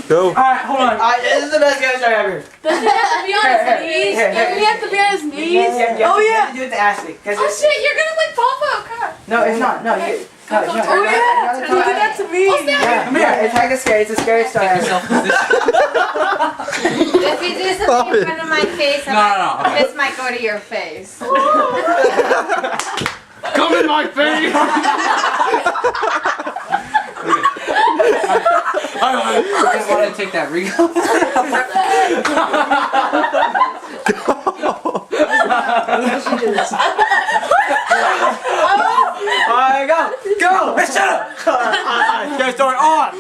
Go. Alright, hold on. This is the best scary story ever. Does he have to be on his knees? Does he have to be on his knees? You Oh yeah. have to do it to Ashley. Oh shit, you're gonna like pop out. Come on. No, it's not. No, you. No, no, Oh yeah. You did that to me. Yeah, it's like a scary. It's a scary story. If you do something in front of my face, this might go to your face. Come in my face! I just want to take that ring off. Alright, go! Let's shut up! Scary story on!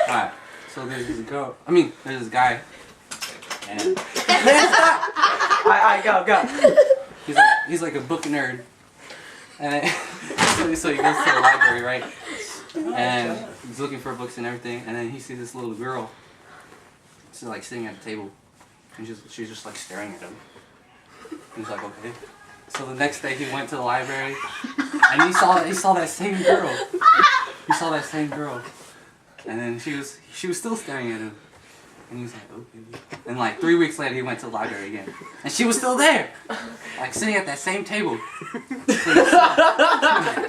Alright, so there's this girl. There's this guy. And Alright, go. he's like a book nerd. And so he goes to the library, right? And he's looking for books and everything. And then he sees this little girl. She's like sitting at a table. And she's just like staring at him. He's like, okay. So the next day he went to the library. And he saw that same girl. He saw that same girl. And then she was still staring at him. And he was like, okay. And like 3 weeks later he went to the library again. And she was still there. Like sitting at that same table.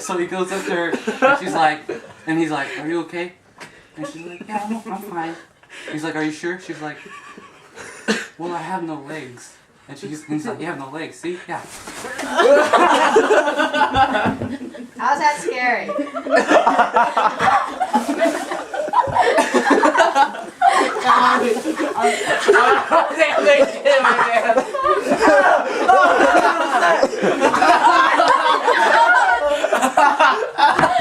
So he goes up to her and he's like, are you okay? And she's like, yeah, I'm fine. He's like, are you sure? She's like, well, I have no legs. And he's like, you have no legs, see? Yeah. How's that scary?